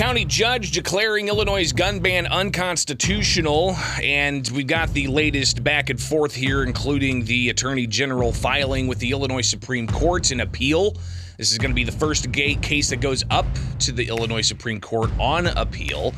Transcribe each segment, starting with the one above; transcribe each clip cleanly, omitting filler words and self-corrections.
County judge declaring Illinois' gun ban unconstitutional, and we've got the latest back and forth here, including the Attorney General filing with the Illinois Supreme Court an appeal. This is going to be the first case that goes up to the Illinois Supreme Court on appeal,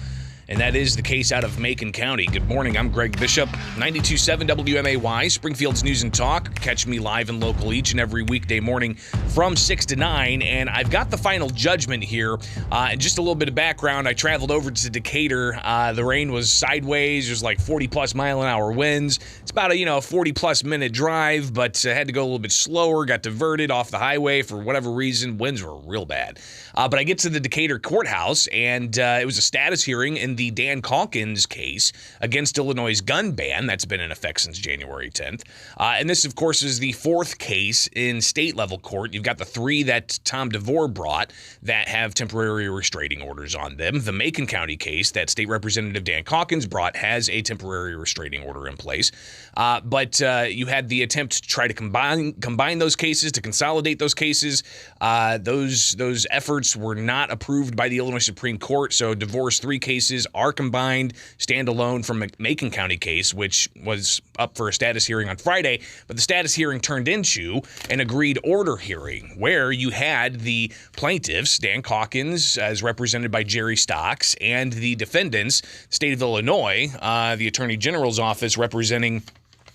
and that is the case out of Macon County. Good morning, I'm Greg Bishop, 92.7 WMAY, Springfield's News and Talk. Catch me live and local each and every weekday morning from 6 to 9, and I've got the final judgment here. And just a little bit of background, I traveled over to Decatur. The rain was sideways. There's like 40-plus mile-an-hour winds. It's about a 40-plus minute drive, but I had to go a little bit slower, got diverted off the highway for whatever reason. Winds were real bad. But I get to the Decatur courthouse, and it was a status hearing in the Calkins case against Illinois' gun ban that's been in effect since January 10th. And this, of course, is the fourth case in state-level court. You've got the three that Tom DeVore brought that have temporary restraining orders on them. The Macon County case that State Representative Dan Caulkins brought has a temporary restraining order in place. But you had the attempt to try to combine those cases, to consolidate those cases. Those efforts were not approved by the Illinois Supreme Court, so DeVore's three cases are combined, standalone from Macon County case, which was up for a status hearing on Friday. But the status hearing turned into an agreed order hearing where you had the plaintiffs, Dan Caulkins, as represented by Jerry Stocks, and the defendants, state of Illinois, the Attorney General's office representing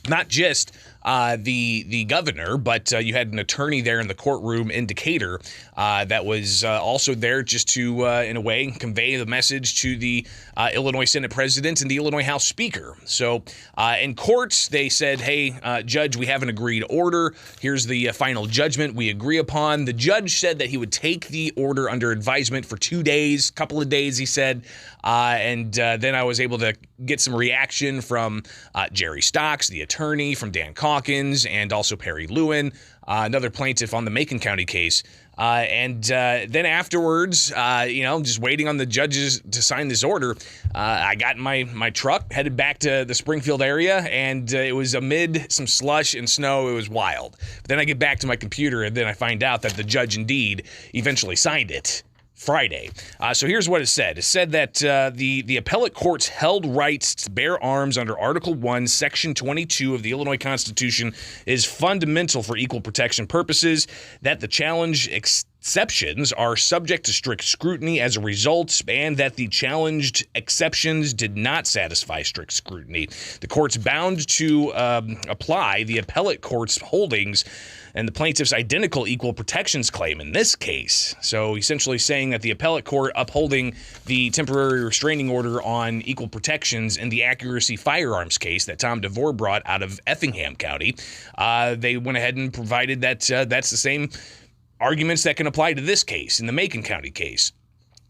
not just the governor, but you had an attorney there in the courtroom in Decatur that was also there just to, in a way, convey the message to the Illinois Senate President and the Illinois House Speaker. So in courts, they said, hey, Judge, we have an agreed order. Here's the final judgment we agree upon. The judge said that he would take the order under advisement for 2 days, couple of days, he said. And then I was able to get some reaction from Jerry Stocks, the attorney, from Dan Caulkins, and also Perry Lewin, another plaintiff on the Macon County case. And then afterwards, just waiting on the judges to sign this order, I got in my truck, headed back to the Springfield area, and it was amid some slush and snow. It was wild. But then I get back to my computer, and then I find out that the judge indeed eventually signed it Friday. So here's what it said. It said that the appellate courts held rights to bear arms under Article 1, Section 22 of the Illinois Constitution is fundamental for equal protection purposes, that the challenge exceptions are subject to strict scrutiny as a result, and that the challenged exceptions did not satisfy strict scrutiny. The court's bound to apply the appellate court's holdings and the plaintiff's identical equal protections claim in this case. So essentially saying that the appellate court upholding the temporary restraining order on equal protections in the accuracy firearms case that Tom DeVore brought out of Effingham County, they went ahead and provided that that's the same arguments that can apply to this case, in the Macon County case.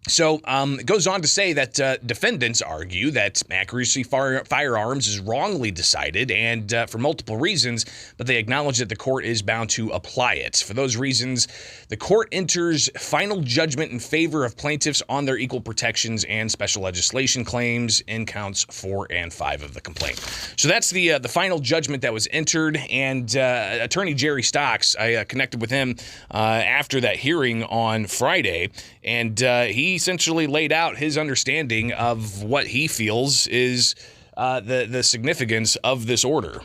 So it goes on to say that defendants argue that accuracy firearms is wrongly decided and for multiple reasons, but they acknowledge that the court is bound to apply it. For those reasons, the court enters final judgment in favor of plaintiffs on their equal protections and special legislation claims in counts 4 and 5 of the complaint. So that's the final judgment that was entered, and Attorney Jerry Stocks, I connected with him after that hearing on Friday, and he essentially laid out his understanding of what he feels is the significance of this order.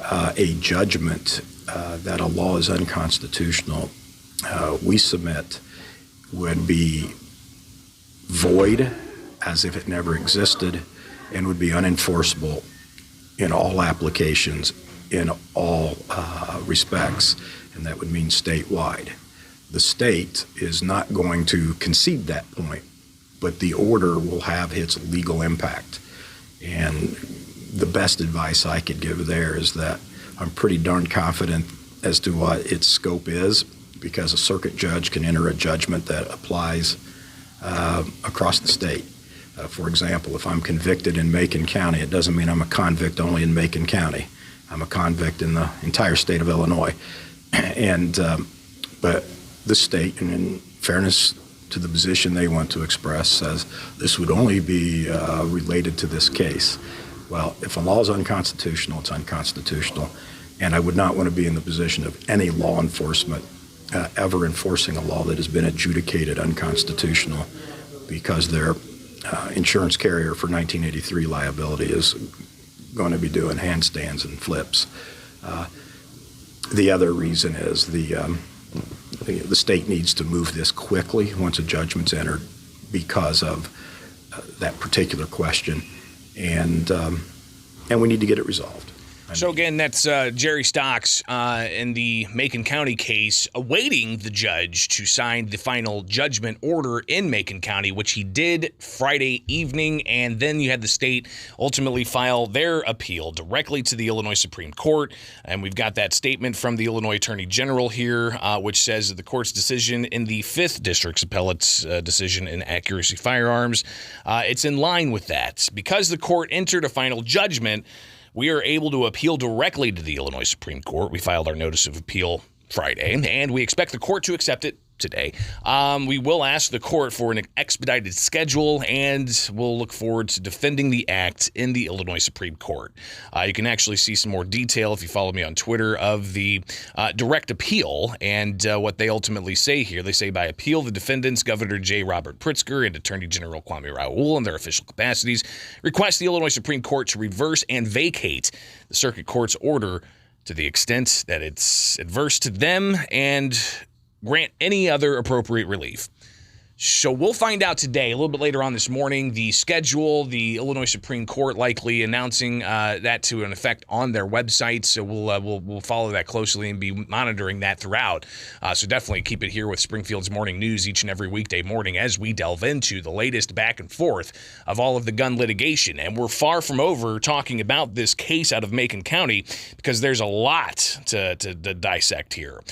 A judgment that a law is unconstitutional, we submit, would be void as if it never existed and would be unenforceable in all applications, in all respects, and that would mean statewide. The state is not going to concede that point, but the order will have its legal impact. And the best advice I could give there is that I'm pretty darn confident as to what its scope is, because a circuit judge can enter a judgment that applies across the state. For example, if I'm convicted in Macon County, it doesn't mean I'm a convict only in Macon County. I'm a convict in the entire state of Illinois. But the state, and in fairness to the position they want to express, says this would only be related to this case. Well, if a law is unconstitutional, it's unconstitutional. And I would not want to be in the position of any law enforcement ever enforcing a law that has been adjudicated unconstitutional because their insurance carrier for 1983 liability is going to be doing handstands and flips. The other reason is the state needs to move this quickly once a judgment's entered because of that particular question, and we need to get it resolved. So again, that's Jerry Stocks in the Macon County case, awaiting the judge to sign the final judgment order in Macon County, which he did Friday evening, and then you had the state ultimately file their appeal directly to the Illinois Supreme Court, and we've got that statement from the Illinois Attorney General here, which says that the court's decision in the 5th District's appellate's decision in accuracy firearms, it's in line with that. Because the court entered a final judgment, we are able to appeal directly to the Illinois Supreme Court. We filed our notice of appeal Friday, and we expect the court to accept it today. We will ask the court for an expedited schedule, and we'll look forward to defending the act in the Illinois Supreme Court. You can actually see some more detail if you follow me on Twitter of the direct appeal and what they ultimately say here. They say by appeal, the defendants, Governor J. Robert Pritzker and Attorney General Kwame Raoul in their official capacities, request the Illinois Supreme Court to reverse and vacate the circuit court's order to the extent that it's adverse to them and grant any other appropriate relief. So we'll find out today, a little bit later on this morning, the schedule, the Illinois Supreme Court likely announcing that to an effect on their website. So we'll follow that closely and be monitoring that throughout. So definitely keep it here with Springfield's Morning News each and every weekday morning as we delve into the latest back and forth of all of the gun litigation. And we're far from over talking about this case out of Macon County because there's a lot to dissect here.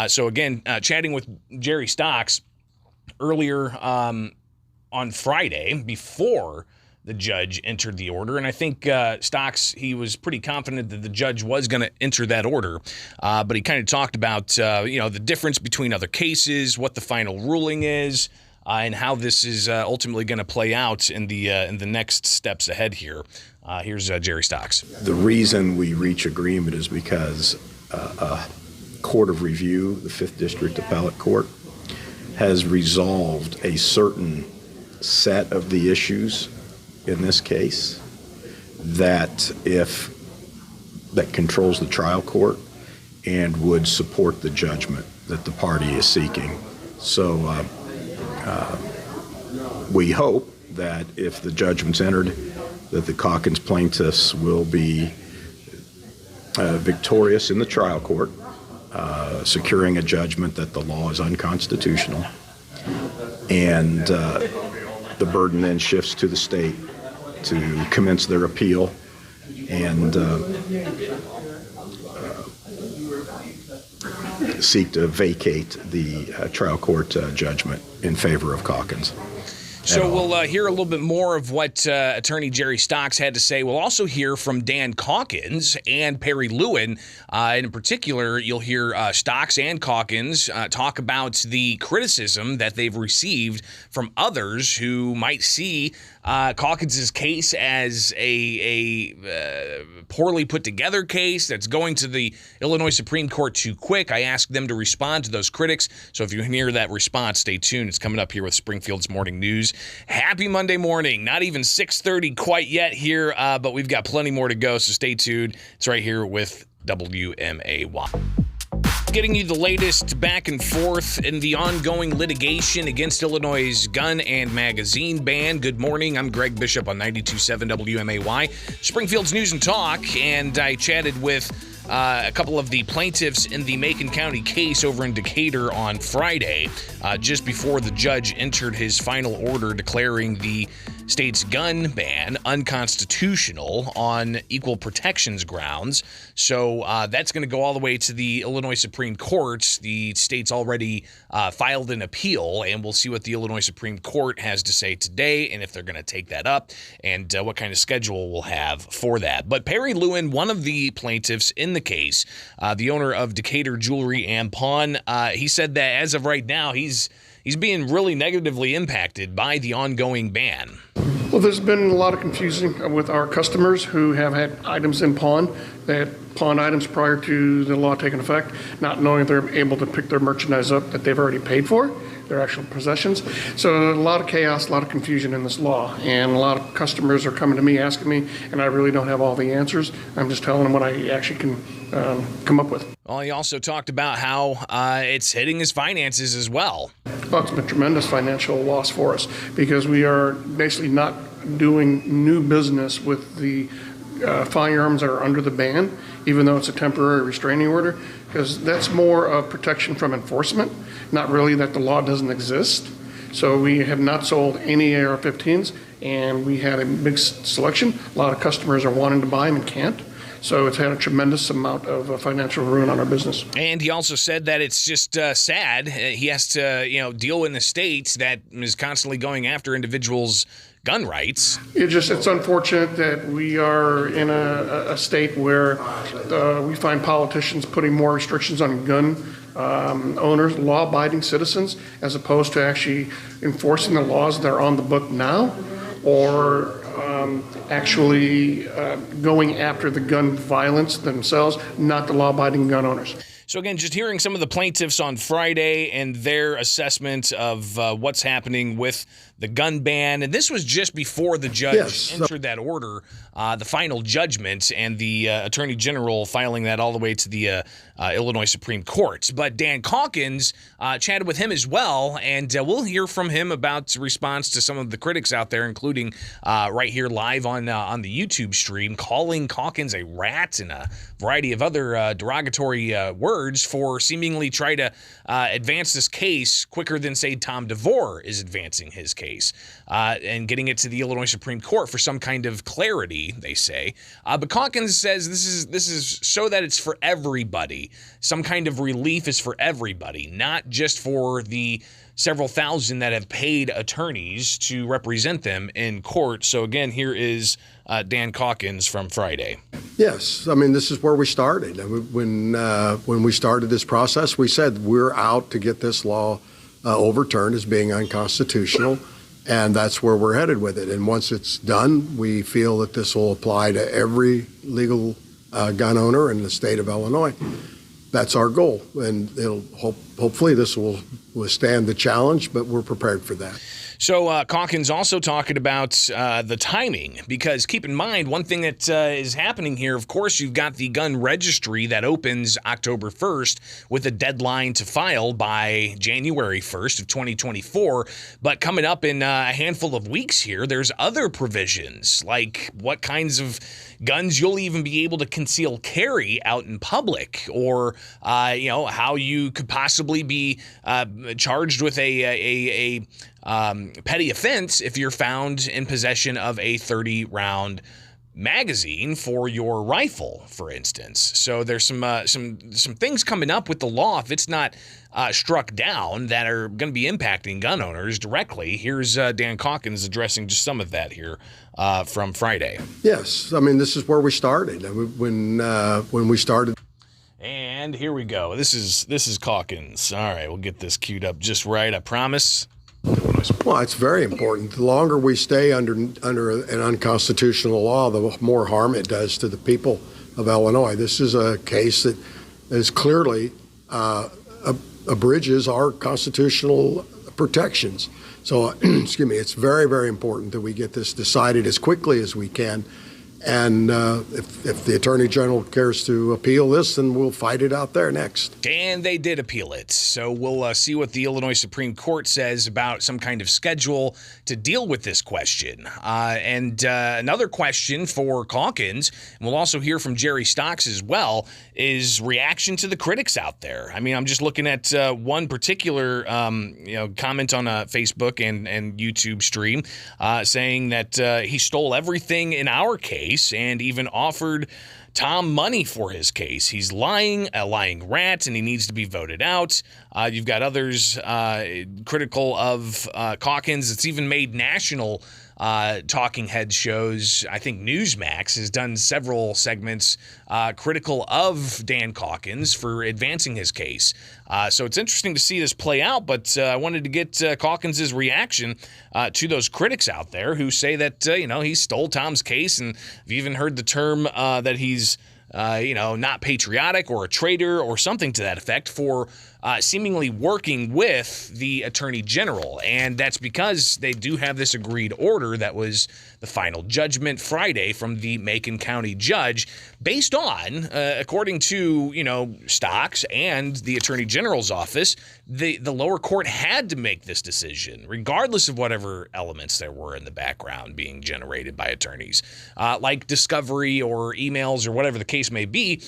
So again, chatting with Jerry Stocks earlier on Friday before the judge entered the order. And I think Stocks, he was pretty confident that the judge was going to enter that order. But he kind of talked about, the difference between other cases, what the final ruling is, and how this is ultimately going to play out in the next steps ahead here. Here's Jerry Stocks. The reason we reach agreement is because a court of review, the 5th District Appellate Court, has resolved a certain set of the issues in this case that controls the trial court and would support the judgment that the party is seeking. So we hope that if the judgment's entered, that the Calkins plaintiffs will be victorious in the trial court, securing a judgment that the law is unconstitutional, and the burden then shifts to the state to commence their appeal and seek to vacate the trial court judgment in favor of Calkins. So we'll hear a little bit more of what Attorney Jerry Stocks had to say. We'll also hear from Dan Caulkins and Perry Lewin. And in particular, you'll hear Stocks and Caulkins talk about the criticism that they've received from others who might see Calkins' case as a poorly put together case that's going to the Illinois Supreme Court too quick. I asked them to respond to those critics. So if you hear that response, stay tuned. It's coming up here with Springfield's Morning News. Happy Monday morning. Not even 6:30 quite yet here, but we've got plenty more to go, so stay tuned. It's right here with WMAY. Getting you the latest back and forth in the ongoing litigation against Illinois' gun and magazine ban. Good morning. I'm Greg Bishop on 92.7 WMAY, Springfield's News and Talk, and I chatted with a couple of the plaintiffs in the Macon County case over in Decatur on Friday, just before the judge entered his final order declaring the state's gun ban unconstitutional on equal protections grounds. So that's going to go all the way to the Illinois Supreme Court. The state's already filed an appeal, and we'll see what the Illinois Supreme Court has to say today and if they're going to take that up and what kind of schedule we'll have for that. But Perry Lewin, one of the plaintiffs in the case, the owner of Decatur Jewelry and Pawn, he said that as of right now, he's being really negatively impacted by the ongoing ban. Well, there's been a lot of confusion with our customers who have had items in pawn. They had pawn items prior to the law taking effect, not knowing if they're able to pick their merchandise up that they've already paid for. their actual possessions. So a lot of chaos, a lot of confusion in this law, and a lot of customers are coming to me asking me, and I really don't have all the answers. I'm just telling them what I actually can come up with. Well, he also talked about how it's hitting his finances as well. Well, it's been a tremendous financial loss for us because we are basically not doing new business with the firearms that are under the ban, even though it's a temporary restraining order, because that's more of protection from enforcement, not really that the law doesn't exist. So we have not sold any AR-15s, and we had a big selection. A lot of customers are wanting to buy them and can't. So it's had a tremendous amount of financial ruin on our business. And he also said that it's just sad. He has to, deal in a state that is constantly going after individuals' gun rights. It's unfortunate that we are in a state where we find politicians putting more restrictions on gun owners, law-abiding citizens, as opposed to actually enforcing the laws that are on the book now, or actually going after the gun violence themselves, not the law-abiding gun owners. So again, just hearing some of the plaintiffs on Friday and their assessment of what's happening with the gun ban. And this was just before the judge entered that order, the final judgment, and the Attorney General filing that all the way to the Illinois Supreme Court. But Dan Calkins chatted with him as well, and we'll hear from him about response to some of the critics out there, including right here live on the YouTube stream, calling Calkins a rat and a variety of other derogatory words for seemingly try to advance this case quicker than, say, Tom DeVore is advancing his case. And getting it to the Illinois Supreme Court for some kind of clarity, they say. But Calkins says this is so that it's for everybody. Some kind of relief is for everybody, not just for the several thousand that have paid attorneys to represent them in court. So again, here is Dan Calkins from Friday. Yes, I mean, this is where we started. When we started this process, we said we're out to get this law overturned as being unconstitutional. And that's where we're headed with it. And once it's done, we feel that this will apply to every legal gun owner in the state of Illinois. That's our goal. And hopefully this will withstand the challenge, but we're prepared for that. So Calkins also talking about the timing, because keep in mind, one thing that is happening here, of course, you've got the gun registry that opens October 1st with a deadline to file by January 1st of 2024. But coming up in a handful of weeks here, there's other provisions, like what kinds of guns you'll even be able to conceal carry out in public, or how you could possibly be charged with a petty offense if you're found in possession of a 30-round magazine for your rifle, for instance. So there's some things coming up with the law, if it's not struck down, that are going to be impacting gun owners directly. Here's Dan Calkins addressing just some of that here from Friday. Yes, I mean, this is where we started. When we started. And here we go. This is Calkins. All right, we'll get this queued up just right, I promise. Well, it's very important. The longer we stay under an unconstitutional law, the more harm it does to the people of Illinois. This is a case that is clearly abridges our constitutional protections. So, excuse me, it's very, very important that we get this decided as quickly as we can. And if the Attorney General cares to appeal this, then we'll fight it out there next. And they did appeal it. So we'll see what the Illinois Supreme Court says about some kind of schedule to deal with this question. And another question for Calkins, and we'll also hear from Jerry Stocks as well, is reaction to the critics out there. I mean, I'm just looking at one particular comment on a Facebook and YouTube stream saying that he stole everything in our case and even offered Tom money for his case. He's lying, a lying rat, and he needs to be voted out. You've got others critical of Calkins. It's even made national talking head shows. I think Newsmax has done several segments critical of Dan Calkins for advancing his case. So it's interesting to see this play out, but I wanted to get Calkins' reaction to those critics out there who say that, he stole Tom's case, and I've even heard the term that he's not patriotic or a traitor or something to that effect for seemingly working with the Attorney General. And that's because they do have this agreed order that was the final judgment Friday from the Macon County judge based on, according to, Stocks and the Attorney General's office, the lower court had to make this decision, regardless of whatever elements there were in the background being generated by attorneys, like discovery or emails or whatever the case may be.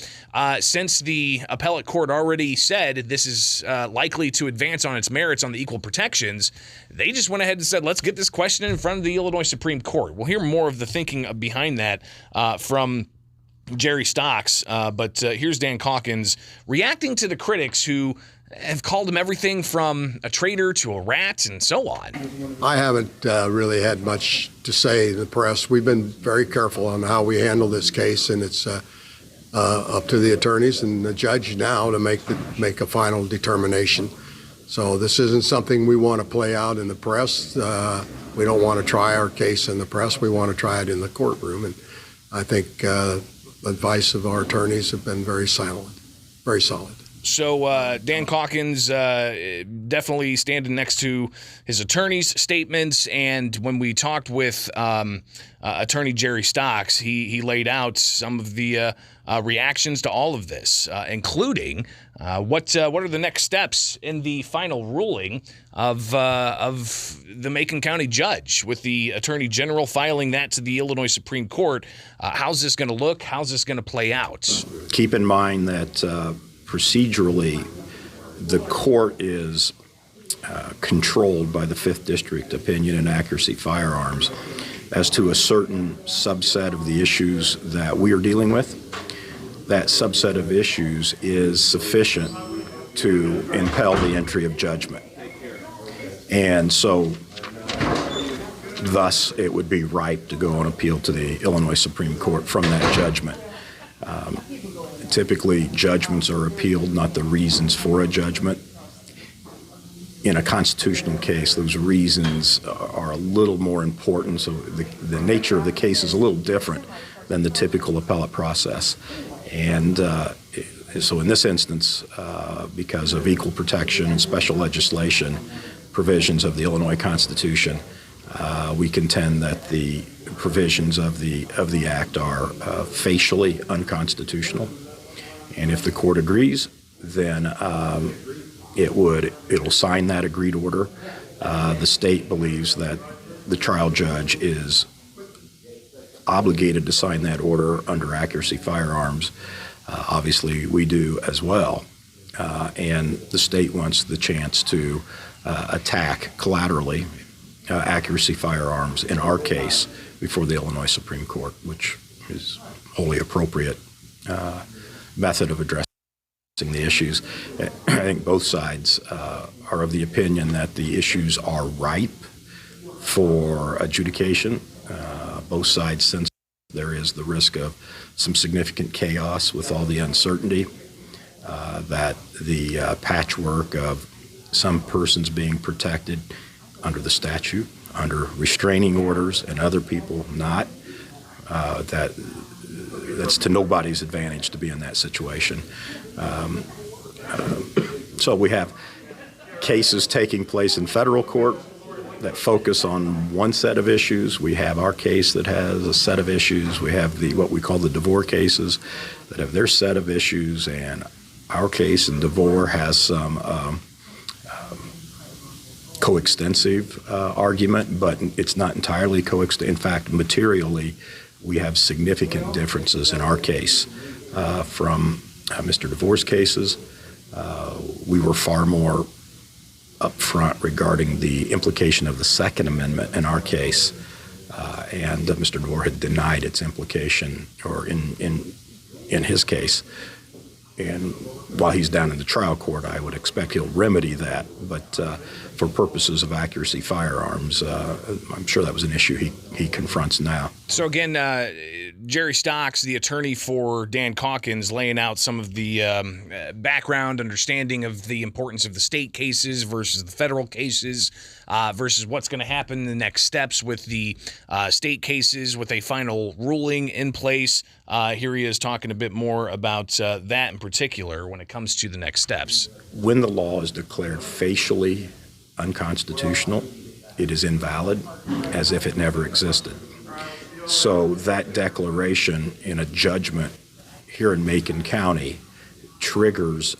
Since the appellate court already said this is likely to advance on its merits on the equal protections, they just went ahead and said, let's get this question in front of the Illinois Supreme Court. We'll hear more of the thinking behind that from Jerry Stocks, but here's Dan Caulkins reacting to the critics who have called him everything from a traitor to a rat and so on. I haven't really had much to say in the press. We've been very careful on how we handle this case, and it's up to the attorneys and the judge now to make a final determination. So this isn't something we want to play out in the press. We don't want to try our case in the press. We want to try it in the courtroom, and I think the advice of our attorneys have been very silent, very solid. So Dan Caulkins definitely standing next to his attorney's statements, and when we talked with Attorney Jerry Stocks, he laid out some of the reactions to all of this, including what are the next steps in the final ruling of the Macon County judge, with the Attorney General filing that to the Illinois Supreme Court. How's this going to look? How's this going to play out? Keep in mind that procedurally, the court is controlled by the 5th District opinion in accuracy firearms as to a certain subset of the issues that we are dealing with. That subset of issues is sufficient to impel the entry of judgment. And so, thus, it would be ripe to go on appeal to the Illinois Supreme Court from that judgment. Typically, judgments are appealed, not the reasons for a judgment. In a constitutional case, those reasons are a little more important, so the nature of the case is a little different than the typical appellate process. And so in this instance, because of equal protection and special legislation provisions of the Illinois Constitution, we contend that the provisions of the Act are facially unconstitutional. And if the court agrees, then it'll sign that agreed order. The state believes that the trial judge is obligated to sign that order under accuracy firearms. Obviously, we do as well. And the state wants the chance to attack collaterally accuracy firearms in our case before the Illinois Supreme Court, which is wholly appropriate method of addressing the issues. I think both sides are of the opinion that the issues are ripe for adjudication. Both sides sense there is the risk of some significant chaos with all the uncertainty, that the patchwork of some persons being protected under the statute, under restraining orders, and other people not, that's to nobody's advantage to be in that situation. So we have cases taking place in federal court that focus on one set of issues. We have our case that has a set of issues. We have what we call the DeVore cases that have their set of issues, and our case in DeVore has some coextensive argument, but it's not entirely coextensive. In fact, materially, we have significant differences in our case from Mr. DeVore's cases. We were far more upfront regarding the implication of the Second Amendment in our case, and Mr. DeVore had denied its implication, or in his case. And while he's down in the trial court, I would expect he'll remedy that. But for purposes of accuracy firearms, I'm sure that was an issue he confronts now. So again, Jerry Stocks, the attorney for Dan Caulkins, laying out some of the background understanding of the importance of the state cases versus the federal cases, versus what's going to happen in the next steps with the state cases with a final ruling in place. Here he is talking a bit more about that in particular when it comes to the next steps. When the law is declared facially unconstitutional, it is invalid as if it never existed. So that declaration in a judgment here in Macon County triggers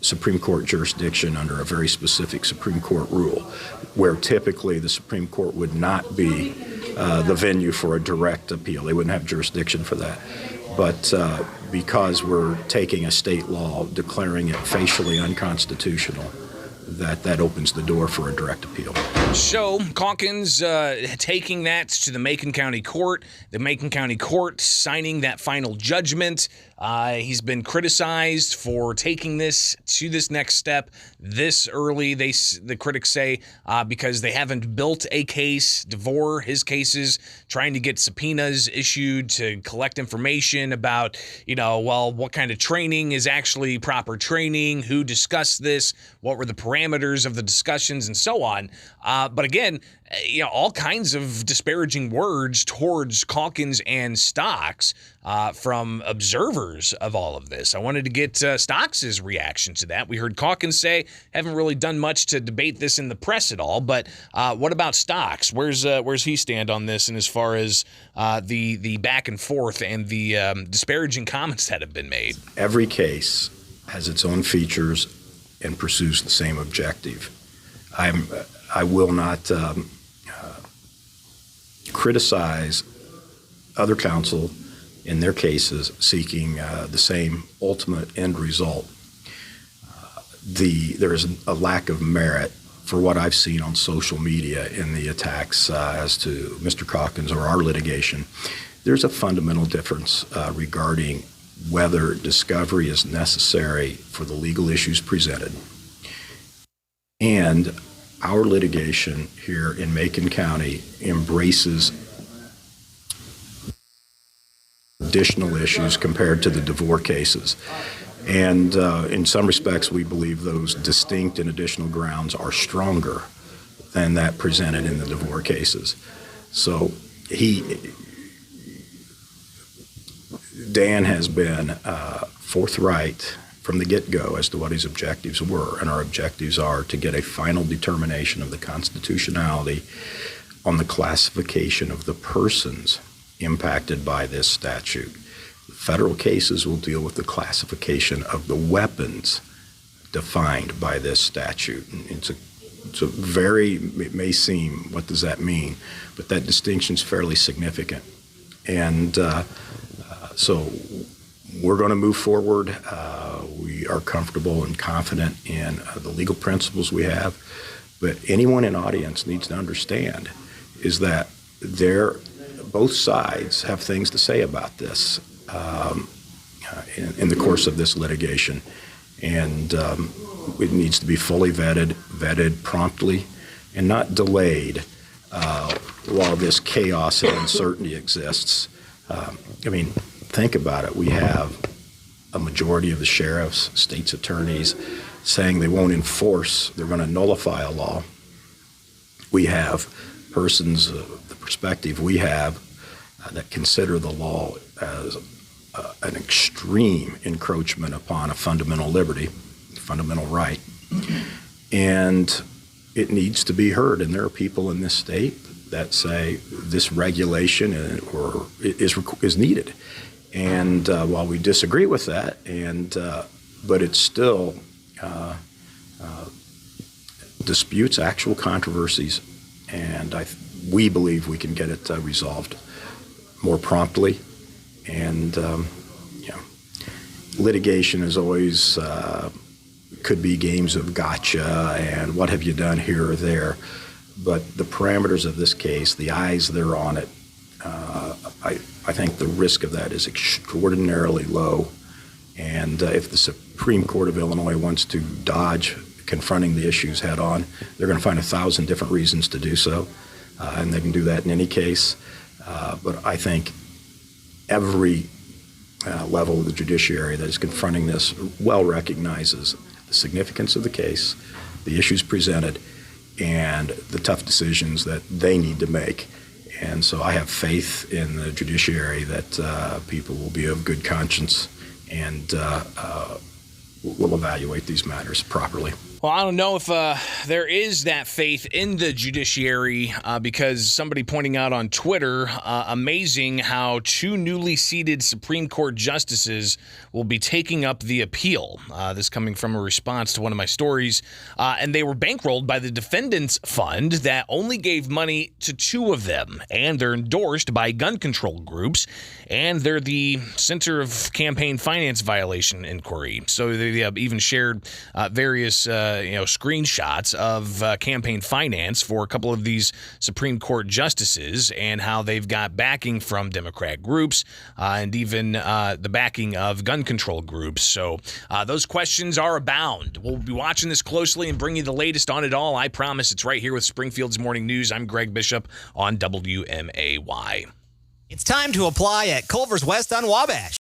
Supreme Court jurisdiction under a very specific Supreme Court rule, where typically the Supreme Court would not be the venue for a direct appeal. They wouldn't have jurisdiction for that. But because we're taking a state law, declaring it facially unconstitutional, that opens the door for a direct appeal. So Calkins taking that to the Macon County Court, the Macon County Court signing that final judgment. He's been criticized for taking this to this next step this early, the critics say, because they haven't built a case. DeVore, his cases, trying to get subpoenas issued to collect information about, what kind of training is actually proper training, who discussed this, what were the parameters of the discussions, and so on. But again, all kinds of disparaging words towards Calkins and Stocks from observers of all of this. I wanted to get Stocks' reaction to that. We heard Calkins say, haven't really done much to debate this in the press at all, but what about Stocks? Where's he stand on this, and as far as the back and forth and the disparaging comments that have been made? Every case has its own features and pursues the same objective. I will not criticize other counsel in their cases seeking the same ultimate end result. There is a lack of merit for what I've seen on social media in the attacks as to Mr. Caulkins or our litigation. There's a fundamental difference regarding whether discovery is necessary for the legal issues presented, and our litigation here in Macon County embraces additional issues compared to the DeVore cases. And in some respects, we believe those distinct and additional grounds are stronger than that presented in the DeVore cases. So Dan has been forthright from the get-go as to what his objectives were, and our objectives are to get a final determination of the constitutionality on the classification of the persons impacted by this statute. Federal cases will deal with the classification of the weapons defined by this statute. And it may seem, what does that mean? But that distinction is fairly significant. And so we're going to move forward. We are comfortable and confident in the legal principles we have. But anyone in audience needs to understand is that both sides have things to say about this in the course of this litigation. And it needs to be fully vetted promptly, and not delayed while this chaos and uncertainty exists. Think about it. We have a majority of the sheriffs, state's attorneys saying they won't enforce, they're going to nullify a law. We have persons, the perspective we have, that consider the law as an extreme encroachment upon a fundamental liberty, fundamental right. And it needs to be heard. And there are people in this state that say this regulation is needed. And while we disagree with that, but it still disputes actual controversies, and we believe we can get it resolved more promptly. And litigation is always could be games of gotcha and what have you done here or there, but the parameters of this case, the eyes that are on it, I think the risk of that is extraordinarily low. And if the Supreme Court of Illinois wants to dodge confronting the issues head on, they're going to find 1,000 different reasons to do so, and they can do that in any case. But I think every level of the judiciary that is confronting this well recognizes the significance of the case, the issues presented, and the tough decisions that they need to make. And so I have faith in the judiciary that people will be of good conscience and will evaluate these matters properly. Well, I don't know if there is that faith in the judiciary because somebody pointing out on Twitter, amazing how 2 newly seated Supreme Court justices will be taking up the appeal. This coming from a response to one of my stories. And they were bankrolled by the Defendants Fund that only gave money to 2 of them. And they're endorsed by gun control groups. And they're the center of campaign finance violation inquiry. So they even shared various screenshots of campaign finance for a couple of these Supreme Court justices and how they've got backing from Democrat groups and even the backing of gun control groups. So those questions are abound. We'll be watching this closely and bring you the latest on it all. I promise it's right here with Springfield's Morning News. I'm Greg Bishop on WMAY. It's time to apply at Culver's West on Wabash.